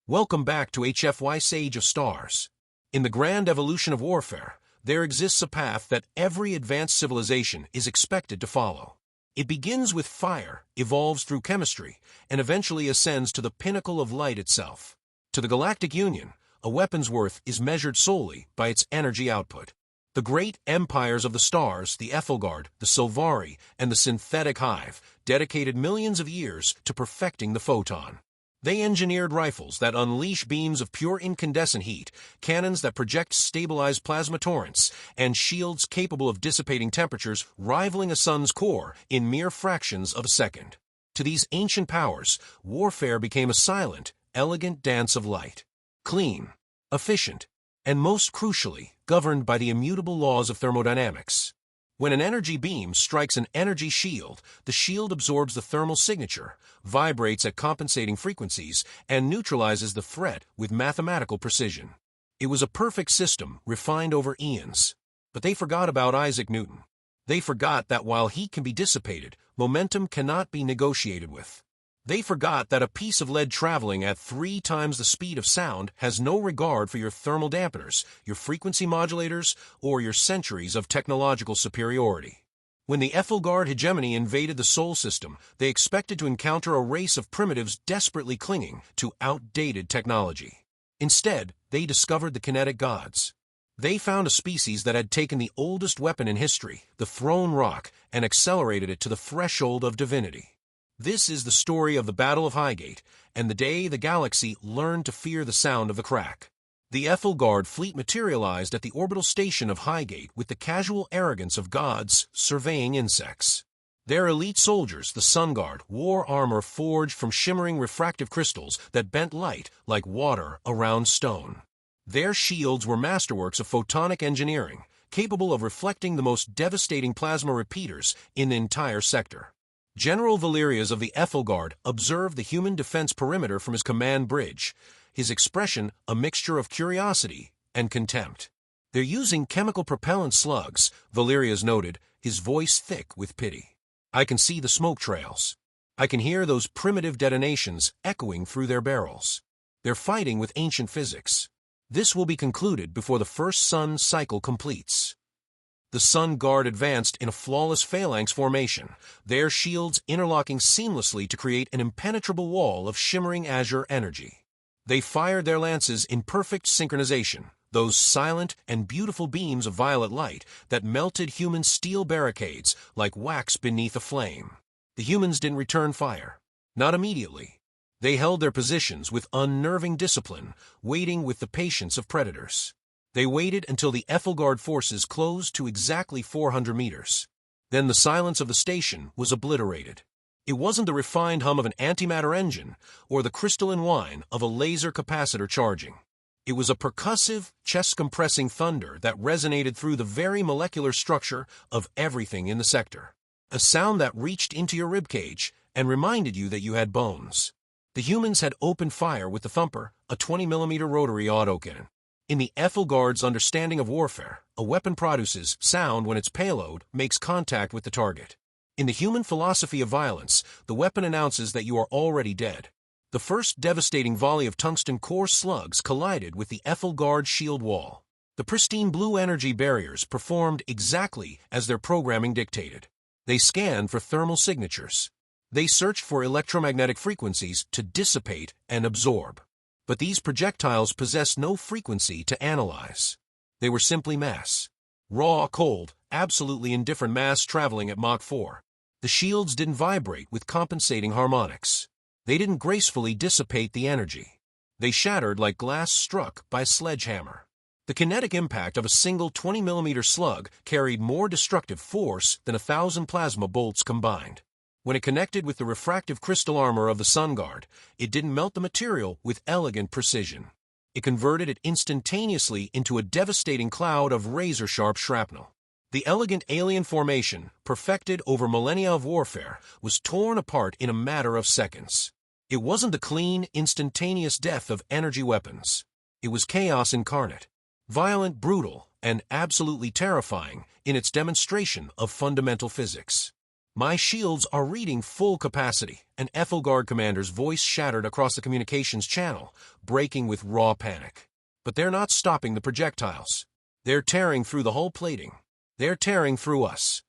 Welcome back to HFY Sage of Stars. In the grand evolution of warfare, there exists a path that every advanced civilization is expected to follow. It begins with fire, evolves through chemistry, and eventually ascends to the pinnacle of light itself. To the Galactic Union, a weapon's worth is measured solely by its energy output. The great empires of the stars, the Ethelgard, the Sylvari, and the Synthetic Hive, dedicated millions of years to perfecting the photon. They engineered rifles that unleash beams of pure incandescent heat, cannons that project stabilized plasma torrents, and shields capable of dissipating temperatures rivaling a sun's core in mere fractions of a second. To these ancient powers, warfare became a silent, elegant dance of light. Clean, efficient, and most crucially, governed by the immutable laws of thermodynamics. When an energy beam strikes an energy shield, the shield absorbs the thermal signature, vibrates at compensating frequencies, and neutralizes the threat with mathematical precision. It was a perfect system, refined over eons. But they forgot about Isaac Newton. They forgot that while heat can be dissipated, momentum cannot be negotiated with. They forgot that a piece of lead traveling at 3 times the speed of sound has no regard for your thermal dampeners, your frequency modulators, or your centuries of technological superiority. When the Ethelgard hegemony invaded the Sol system, they expected to encounter a race of primitives desperately clinging to outdated technology. Instead, they discovered the kinetic gods. They found a species that had taken the oldest weapon in history, the thrown rock, and accelerated it to the threshold of divinity. This is the story of the Battle of Highgate, and the day the galaxy learned to fear the sound of the crack. The Ethelgard fleet materialized at the orbital station of Highgate with the casual arrogance of gods surveying insects. Their elite soldiers, the Sun Guard, wore armor forged from shimmering refractive crystals that bent light like water around stone. Their shields were masterworks of photonic engineering, capable of reflecting the most devastating plasma repeaters in the entire sector. General Valerius of the Ethelgard observed the human defense perimeter from his command bridge, his expression a mixture of curiosity and contempt. "They're using chemical propellant slugs," Valerius noted, his voice thick with pity. "I can see the smoke trails. I can hear those primitive detonations echoing through their barrels. They're fighting with ancient physics. This will be concluded before the first sun cycle completes." The Sun Guard advanced in a flawless phalanx formation, their shields interlocking seamlessly to create an impenetrable wall of shimmering azure energy. They fired their lances in perfect synchronization, those silent and beautiful beams of violet light that melted human steel barricades like wax beneath a flame. The humans didn't return fire. Not immediately. They held their positions with unnerving discipline, waiting with the patience of predators. They waited until the Ethelgard forces closed to exactly 400 meters. Then the silence of the station was obliterated. It wasn't the refined hum of an antimatter engine or the crystalline whine of a laser capacitor charging. It was a percussive, chest-compressing thunder that resonated through the very molecular structure of everything in the sector. A sound that reached into your ribcage and reminded you that you had bones. The humans had opened fire with the Thumper, a 20mm rotary autocannon. In the Ethelgard's understanding of warfare, a weapon produces sound when its payload makes contact with the target. In the human philosophy of violence, the weapon announces that you are already dead. The first devastating volley of tungsten core slugs collided with the Ethelgard shield wall. The pristine blue energy barriers performed exactly as their programming dictated. They scanned for thermal signatures. They searched for electromagnetic frequencies to dissipate and absorb. But these projectiles possessed no frequency to analyze. They were simply mass. Raw, cold, absolutely indifferent mass traveling at Mach 4. The shields didn't vibrate with compensating harmonics. They didn't gracefully dissipate the energy. They shattered like glass struck by a sledgehammer. The kinetic impact of a single 20mm slug carried more destructive force than 1,000 plasma bolts combined. When it connected with the refractive crystal armor of the Sun Guard, it didn't melt the material with elegant precision. It converted it instantaneously into a devastating cloud of razor-sharp shrapnel. The elegant alien formation, perfected over millennia of warfare, was torn apart in a matter of seconds. It wasn't the clean, instantaneous death of energy weapons. It was chaos incarnate, violent, brutal, and absolutely terrifying in its demonstration of fundamental physics. My shields are reading full capacity, an Ethelgard commander's voice shattered across the communications channel, breaking with raw panic. But they're not stopping the projectiles. They're tearing through the hull plating. They're tearing through us.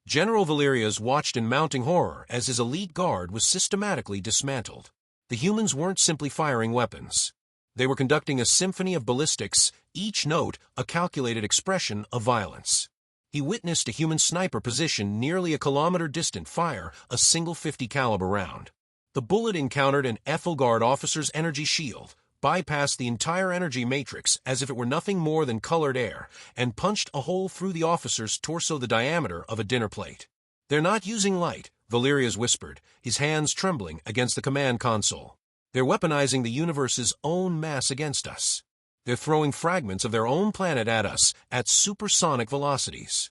General Valerius watched in mounting horror as his elite guard was systematically dismantled. The humans weren't simply firing weapons. They were conducting a symphony of ballistics, each note a calculated expression of violence. He witnessed a human sniper positioned nearly a kilometer distant fire a single .50 caliber round. The bullet encountered an Ethelgard officer's energy shield, bypassed the entire energy matrix as if it were nothing more than colored air, and punched a hole through the officer's torso the diameter of a dinner plate. "They're not using light," Valerius whispered, his hands trembling against the command console. "They're weaponizing the universe's own mass against us. They're throwing fragments of their own planet at us at supersonic velocities."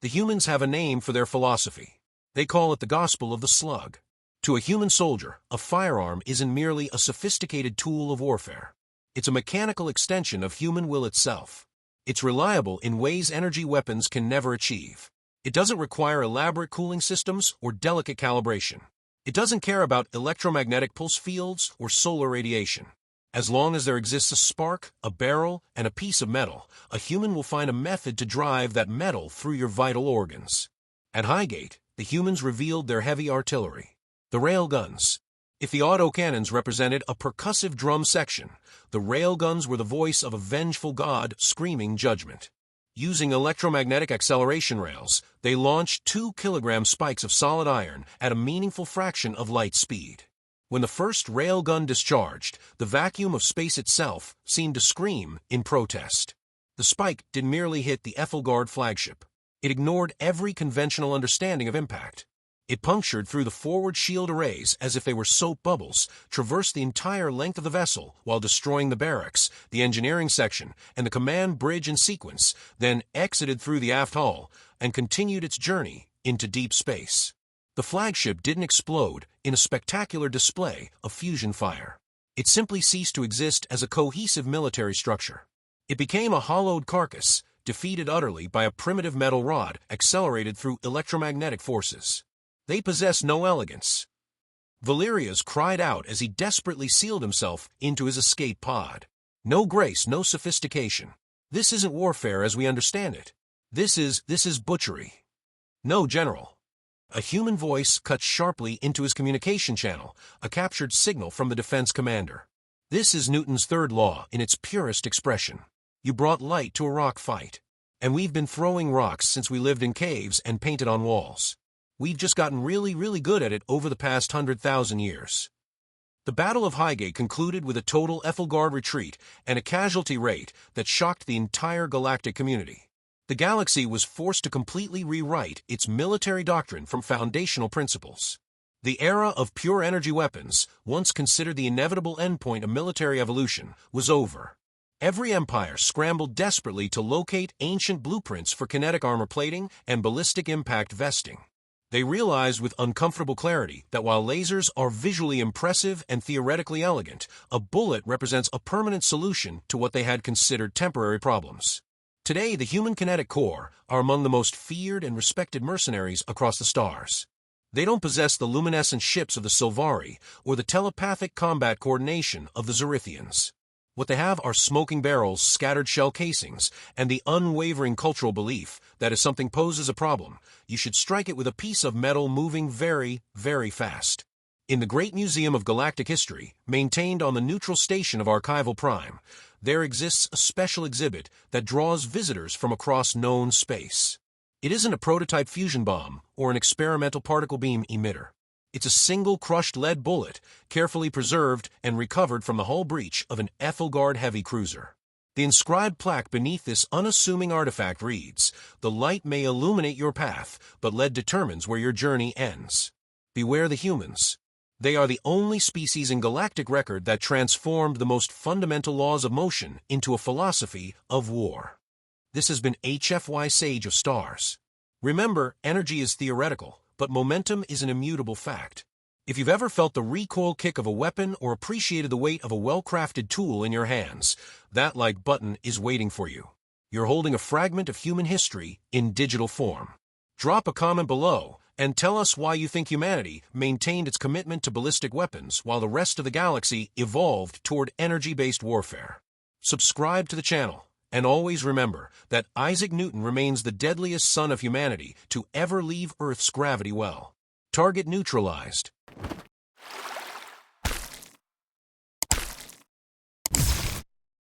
The humans have a name for their philosophy. They call it the gospel of the slug. To a human soldier, a firearm isn't merely a sophisticated tool of warfare. It's a mechanical extension of human will itself. It's reliable in ways energy weapons can never achieve. It doesn't require elaborate cooling systems or delicate calibration. It doesn't care about electromagnetic pulse fields or solar radiation. As long as there exists a spark, a barrel, and a piece of metal, a human will find a method to drive that metal through your vital organs. At Highgate, the humans revealed their heavy artillery, the railguns. If the autocannons represented a percussive drum section, the railguns were the voice of a vengeful god screaming judgment. Using electromagnetic acceleration rails, they launched 2-kilogram spikes of solid iron at a meaningful fraction of light speed. When the first railgun discharged, the vacuum of space itself seemed to scream in protest. The spike didn't merely hit the Ethelgard flagship. It ignored every conventional understanding of impact. It punctured through the forward shield arrays as if they were soap bubbles, traversed the entire length of the vessel while destroying the barracks, the engineering section, and the command bridge in sequence, then exited through the aft hull and continued its journey into deep space. The flagship didn't explode in a spectacular display of fusion fire. It simply ceased to exist as a cohesive military structure. It became a hollowed carcass, defeated utterly by a primitive metal rod accelerated through electromagnetic forces. They possess no elegance. Valerius cried out as he desperately sealed himself into his escape pod. No grace, no sophistication. This isn't warfare as we understand it. This is butchery. No, General. A human voice cut sharply into his communication channel, a captured signal from the defense commander. This is Newton's third law in its purest expression. You brought light to a rock fight. And we've been throwing rocks since we lived in caves and painted on walls. We've just gotten really, really good at it over the past 100,000 years. The Battle of Highgate concluded with a total Ethelgard retreat and a casualty rate that shocked the entire galactic community. The galaxy was forced to completely rewrite its military doctrine from foundational principles. The era of pure energy weapons, once considered the inevitable endpoint of military evolution, was over. Every empire scrambled desperately to locate ancient blueprints for kinetic armor plating and ballistic impact vesting. They realized with uncomfortable clarity that while lasers are visually impressive and theoretically elegant, a bullet represents a permanent solution to what they had considered temporary problems. Today, the human kinetic corps are among the most feared and respected mercenaries across the stars. They don't possess the luminescent ships of the Silvari or the telepathic combat coordination of the Zorithians. What they have are smoking barrels, scattered shell casings, and the unwavering cultural belief that if something poses a problem, you should strike it with a piece of metal moving very, very fast. In the Great Museum of Galactic History, maintained on the neutral station of Archival Prime, there exists a special exhibit that draws visitors from across known space. It isn't a prototype fusion bomb or an experimental particle beam emitter. It's a single crushed lead bullet, carefully preserved and recovered from the hull breach of an Ethelgard heavy cruiser. The inscribed plaque beneath this unassuming artifact reads, "The light may illuminate your path, but lead determines where your journey ends." Beware the humans. They are the only species in galactic record that transformed the most fundamental laws of motion into a philosophy of war. This has been HFY Sage of Stars. Remember, energy is theoretical, but momentum is an immutable fact. If you've ever felt the recoil kick of a weapon or appreciated the weight of a well-crafted tool in your hands, that like button is waiting for you. You're holding a fragment of human history in digital form. Drop a comment below And tell us why you think humanity maintained its commitment to ballistic weapons while the rest of the galaxy evolved toward energy-based warfare. Subscribe to the channel, and always remember that Isaac Newton remains the deadliest son of humanity to ever leave Earth's gravity well. Target neutralized.